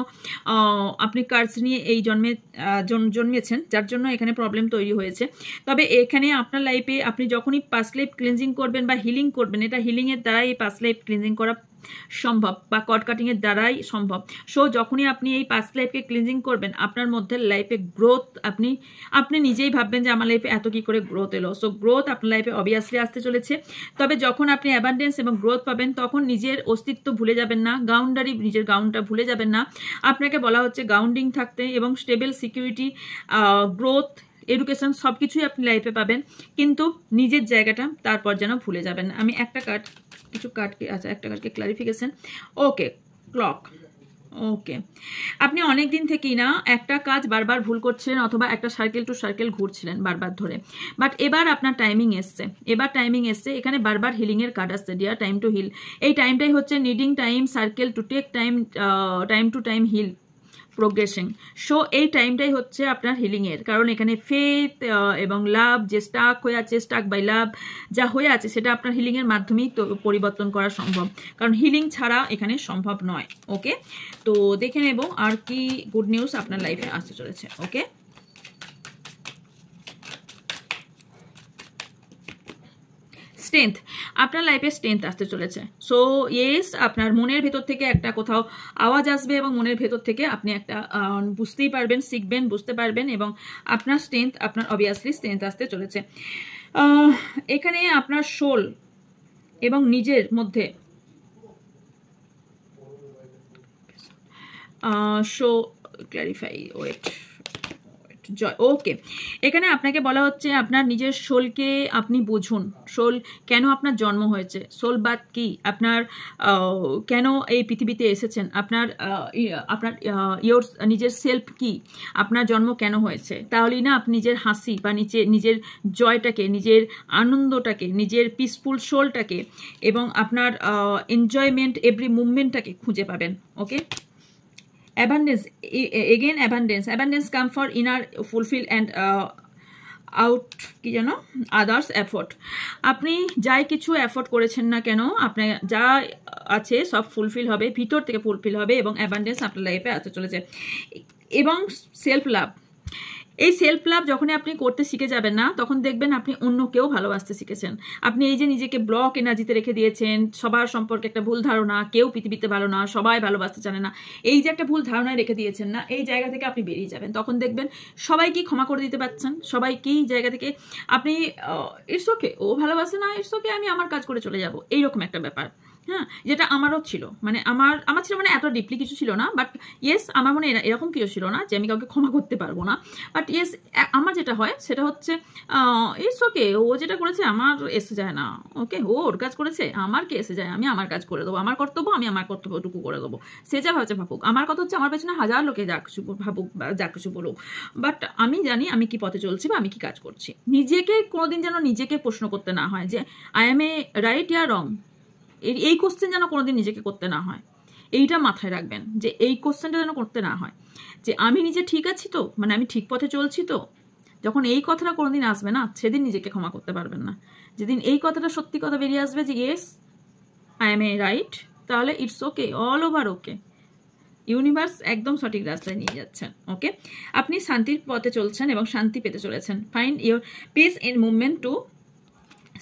আপনি কার্ডস নিয়ে এই জন্মেছেন, যার জন্য এখানে প্রবলেম তৈরি হয়েছে। তবে এখানে আপনার লাইফে আপনি যখনই পাস্ট লাইফ ক্লিনজিং করবেন বা হিলিং করবেন, এটা হিলিংয়ের দ্বারাই এই পাস্ট লাইফ ক্লিনজিং করা সম্ভব, বা কট কাটিংয়ের দ্বারাই সম্ভব। সো যখনই আপনি এই পাস্ট লাইফকে ক্লিনজিং করবেন, আপনার মধ্যে লাইফে গ্রোথ আপনি নিজেই ভাববেন যে আমার লাইফে এত কি করে গ্রোথ এলো। সো গ্রোথ আপনার লাইফে অবভিয়াসলি আসতে চলেছে। তবে যখন আপনি অ্যাবান্ডেন্স এবং গ্রোথ পাবেন, তখন নিজের অস্তিত্ব ভুলে যাবেন না, নিজের গাউন্ডটা ভুলে যাবেন না। আপনাকে বলা হচ্ছে গ্রাউন্ডিং থাকতে, এবং স্টেবল সিকিউরিটি, গ্রোথ, এডুকেশন সব কিছুই আপনি লাইফে পাবেন, কিন্তু নিজের জায়গাটা তারপর যেন ভুলে যাবেন না। আমি একটা কার্ডকে ক্লারিফিকেশন। ওকে, ক্লক। ওকে, আপনি অনেক দিন থেকেই না একটা কাজ বারবার ভুল করছিলেন, অথবা একটা সার্কেল টু সার্কেল ঘুরছিলেন বারবার ধরে, বাট এবার আপনার টাইমিং এসছে। এখানে বারবার হিলিংয়ের কার্ড আসছে, ডিয়ার টাইম টু হিল। এই টাইমটাই হচ্ছে needing time circle to take time to time heal progressing. So এই টাইমটাই হচ্ছে আপনার হিলিংয়ের, কারণ এখানে ফেথ এবং লাভ যে স্টাক বাই লাভ যা হয়ে আছে, সেটা আপনার হিলিংয়ের মাধ্যমেই তো পরিবর্তন করা সম্ভব, কারণ হিলিং ছাড়া এখানে সম্ভব নয়। ওকে, তো দেখে নেব আর কি গুড নিউজ আপনার লাইফে আসতে চলেছে। ওকে, স্ট্রেংথ, আপনার লাইফে স্ট্রেংথ আসতে চলেছে। সো ইয়েস, আপনার মনের ভেতর থেকে একটা কোথাও আওয়াজ আসবে, এবং মনের ভেতর থেকে আপনি একটা বুঝতেই পারবেন, শিখবেন, বুঝতে পারবেন, এবং আপনার অবভিয়াসলি স্ট্রেংথ আসতে চলেছে। এখানে আপনার সোল এবং নিজের মধ্যে ক্ল্যারিফাই জয়। ওকে, এখানে আপনাকে বলা হচ্ছে আপনার নিজের সোলকে আপনি বুঝুন। সোল কেন আপনার জন্ম হয়েছে, সোল বাদ কি, আপনার কেন এই পৃথিবীতে এসেছেন, আপনার নিজের সেলফ কি, আপনার জন্ম কেন হয়েছে। তাহলেই না আপনি নিজের হাসি বা নিজের জয়টাকে, নিজের আনন্দটাকে, নিজের পিসফুল সোলটাকে, এবং আপনার এনজয়মেন্ট এভরি মুভমেন্টটাকে খুঁজে পাবেন। ওকে, abundance, again abundance come for inner fulfill and out কি জানো আদার্স এফোর্ট। আপনি যাই কিছু এফোর্ট করেছেন না কেন, আপনার যা আছে সব ফুলফিল হবে, ভিতর থেকে ফুলফিল হবে, এবং অ্যাবান্ডেন্স আপনার লাইফে আসতে চলেছে। এবং সেলফ লাভ, এই সেলফ লাভ যখনই আপনি করতে শিখে যাবেন না, তখন দেখবেন আপনি অন্যকেও ভালোবাসতে শিখেছেন। আপনি এই যে নিজেকে ব্লক এনার্জিতে রেখে দিয়েছেন, সবার সম্পর্কে একটা ভুল ধারণা, কেউ পৃথিবীতে ভালো না, সবাই ভালোবাসতে জানে না, এই যে একটা ভুল ধারণায় রেখে দিয়েছেন না, এই জায়গা থেকে আপনি বেরিয়ে যাবেন। তখন দেখবেন সবাইকেই ক্ষমা করে দিতে পারছেন, সবাইকেই জায়গা থেকে আপনি ইটস ওকে, ও ভালোবাসে না, ইটস ওকে, আমি আমার কাজ করে চলে যাব, এইরকম একটা ব্যাপার। হ্যাঁ, যেটা আমারও ছিল, মানে আমার ছিল, মানে এত ডিপলি কিছু ছিল না, বাট ইয়েস আমার মনে এরকম কিছু ছিল না যে আমি কাউকে ক্ষমা করতে পারবো না। বাট ইয়েস, আমার যেটা হয় সেটা হচ্ছে ইটস ওকে, ও যেটা করেছে আমার এসে যায় না, ওকে, ও ওর কাজ করেছে, আমার কি এসে যায়, আমি আমার কাজ করে দেবো, আমার কর্তব্য আমি আমার কর্তব্যটুকু করে দেবো, সে যা ভাবছে ভাবুক। আমার কথা হচ্ছে আমার পেছনে হাজার লোকে যা কিছু ভাবুক বা যা কিছু বলুক, বাট আমি জানি আমি কি পথে চলছি বা আমি কি কাজ করছি। নিজেকে কোনোদিন যেন নিজেকে প্রশ্ন করতে না হয় যে আই এম এ রাইট ইয়া রং, এই কোশ্চেন যেন কোনোদিন নিজেকে করতে না হয়। এইটা মাথায় রাখবেন যে এই কোশ্চেনটা যেন করতে না হয় যে আমি নিজে ঠিক আছি তো, মানে আমি ঠিক পথে চলছি তো। যখন এই কথাটা কোনোদিন আসবে না, সেদিন নিজেকে ক্ষমা করতে পারবেন না। যেদিন এই কথাটা সত্যি কথা বেরিয়ে আসবে যে yes I am a right, তাহলে it's okay, all over okay, universe একদম সঠিক রাস্তায় নিয়ে যাচ্ছেন। ওকে, আপনি শান্তির পথে চলছেন এবং শান্তি পেতে চলেছেন। Find your peace in movement to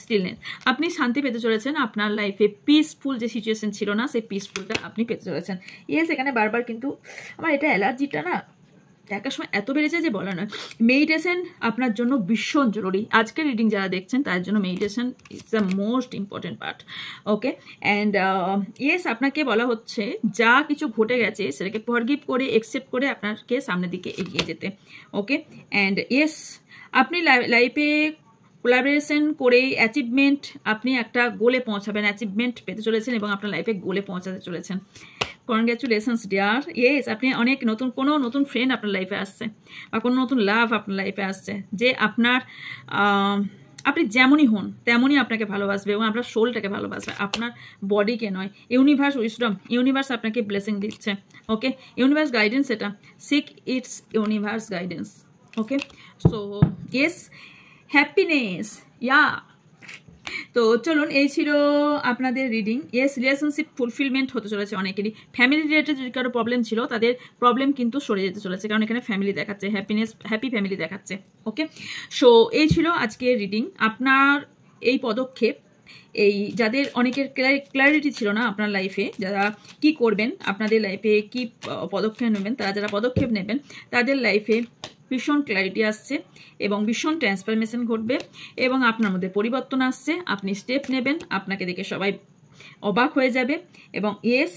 stillness, আপনি শান্তি পেতে চলেছেন। আপনার লাইফে পিসফুল যে সিচুয়েশন ছিল না, সেই পিসফুলটা আপনি পেতে চলেছেন। ইয়েস, এখানে বারবার কিন্তু আমার এটা অ্যালার্জিটা না একটা সময় এত বেড়ে যায় যে বলা নয়। মেডিটেশন আপনার জন্য ভীষণ জরুরি। আজকের রিডিং যারা দেখছেন তার জন্য meditation is the most important part. Okay, and yes, আপনাকে বলা হচ্ছে যা কিছু ঘটে গেছে সেটাকে ফরগিভ করে অ্যাকসেপ্ট করে আপনাকে সামনের দিকে এগিয়ে যেতে। ওকে, অ্যান্ড ইয়েস, আপনি লাইফে কোলাবোরেশন করে অ্যাচিভমেন্ট, আপনি একটা গোলে পৌঁছাবেন, অ্যাচিভমেন্ট পেতে চলেছেন এবং আপনার লাইফে গোলে পৌঁছাতে চলেছেন। Congratulations deer. ইয়েস, আপনি অনেক কোনো নতুন ফ্রেন্ড আপনার লাইফে আসছে বা কোনো নতুন লাভ আপনার লাইফে আসছে, যে আপনি যেমনই হন তেমনই আপনাকে ভালোবাসবে এবং আপনার সোলটাকে ভালোবাসবে, আপনার বডিকে নয়। ইউনিভার্স উইজডম, ইউনিভার্স আপনাকে ব্লেসিং দিচ্ছে। ওকে, ইউনিভার্স গাইডেন্স, এটা সিক it's universe guidance. Okay, so yes, happiness, yeah. তো চলুন, এই ছিল আপনাদের রিডিং। ইয়েস, রিলেশনশিপ ফুলফিলমেন্ট হতে চলেছে অনেকেরই। ফ্যামিলি রিলেটেড যদি কারো প্রবলেম ছিল তাদের প্রবলেম কিন্তু সরে যেতে চলেছে, কারণ এখানে ফ্যামিলি দেখাচ্ছে, হ্যাপি ফ্যামিলি দেখাচ্ছে। ওকে, সো এই ছিল আজকের রিডিং। আপনার এই পদক্ষেপ, এই যাদের অনেকের ক্ল্যারিটি ছিল না আপনার লাইফে, যারা কি করবেন, আপনাদের লাইফে কি পদক্ষেপ নেবেন, তারা যারা পদক্ষেপ নেবেন তাদের লাইফে ভীষণ ক্ল্যারিটি আসছে এবং ভীষণ ট্রান্সফরমেশন ঘটবে এবং আপনার মধ্যে পরিবর্তন আসছে। আপনি স্টেপ নেবেন, আপনাকে দেখে সবাই অবাক হয়ে যাবে এবং ইয়েস,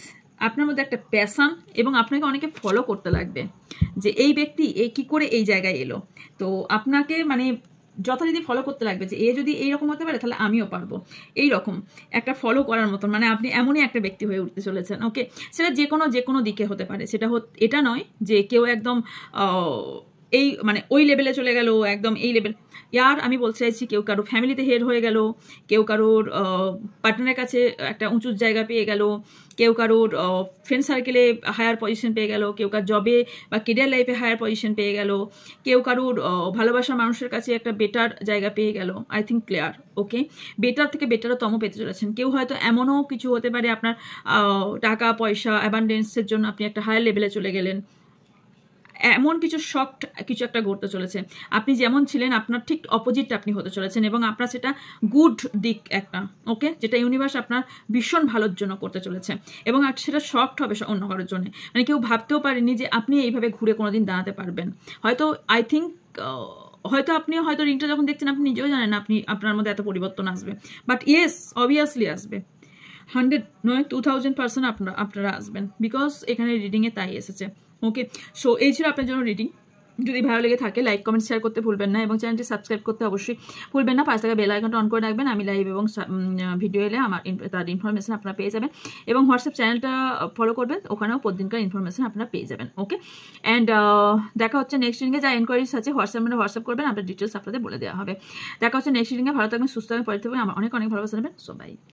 আপনার মধ্যে একটা প্যাশন এবং আপনাকে অনেকে ফলো করতে লাগবে যে এই ব্যক্তি কি করে এই জায়গায় এলো। তো আপনাকে মানে যথারীতি ফলো করতে লাগবে যে এ যদি এইরকম হতে পারে তাহলে আমিও পারবো, এইরকম একটা ফলো করার মতন, মানে আপনি এমনই একটা ব্যক্তি হয়ে উঠতে চলেছেন। ওকে, সেটা যে কোনো দিকে হতে পারে, সেটা এটা নয় যে কেউ একদম এই মানে ওই লেভেলে চলে গেল, একদম এই লেভেল। ইয়ার আমি বলতে চাইছি, কেউ কারো ফ্যামিলিতে হেড হয়ে গেল, কেউ কারোর পার্টনারের কাছে একটা উঁচু জায়গা পেয়ে গেল, কেউ কারোর ফ্রেন্ড সার্কেলে হায়ার পজিশন পেয়ে গেল, কেউ কার জবে বা কেরিয়ার লাইফে হায়ার পজিশন পেয়ে গেল, কেউ কারোর ভালোবাসার মানুষের কাছে একটা বেটার জায়গা পেয়ে গেল। I think clear. Okay, better থেকে বেটারতম পেতে চলেছেন। কেউ হয়তো এমনও কিছু হতে পারে, আপনার টাকা পয়সা অ্যাবান্ডেন্সের জন্য আপনি একটা হায়ার লেভেলে চলে গেলেন, এমন কিছু শক্ট কিছু একটা ঘটতে চলেছে। আপনি যেমন ছিলেন আপনার ঠিক অপোজিট আপনি হতে চলেছেন এবং আপনার সেটা গুড দিক একটা। ওকে, যেটা ইউনিভার্স আপনার ভীষণ ভালোর জন্য করতে চলেছে এবং সেটা শক্ট হবে অন্য কারোর জন্য। মানে কেউ ভাবতেও পারেনি যে আপনি এইভাবে ঘুরে কোনোদিন দাঁড়াতে পারবেন। হয়তো আই থিঙ্ক হয়তো আপনি হয়তো রিংটা যখন দেখছেন আপনি নিজেও জানেন না আপনার মধ্যে এত পরিবর্তন আসবে, বাট ইয়েস, অবভিয়াসলি আসবে। 100 নয় 2000% আপনারা আসবেন, বিকজ এখানে রিডিংয়ে তাই এসেছে। ওকে, সো এই ছিল আপনার জন্য রিডিং। যদি ভালো লেগে থাকে লাইক কমেন্ট শেয়ার করতে ভুলবেন না এবং চ্যানেলটি সাবস্ক্রাইব করতে অবশ্যই ভুলবেন না। পাশে থাকা বেল আইকনটা অন করে রাখবেন, আমি লাইভ এবং ভিডিও এলে তার ইনফরমেশন আপনারা পেয়ে যাবেন এবং হোয়াটসঅ্যাপ চ্যানেলটা ফলো করবেন, ওখানেও প্রতিদিনকার ইনফরমেশন আপনারা পেয়ে যাবেন। ওকে, অ্যান্ড দেখা হচ্ছে নেক্সট রিডিংয়ে। যা এনকোয়ারিজ আছে হোয়াটসঅ্যাপ করবেন, আপনার ডিটেলস আপনাদের বলে দেওয়া হবে। দেখা হচ্ছে নেক্সট রিডিংয়ে। ভালো থাকবেন, সুস্থ থাকবেন, পরে থাকবেন, আমার অনেক ভালোবাসা নেবেন। So by.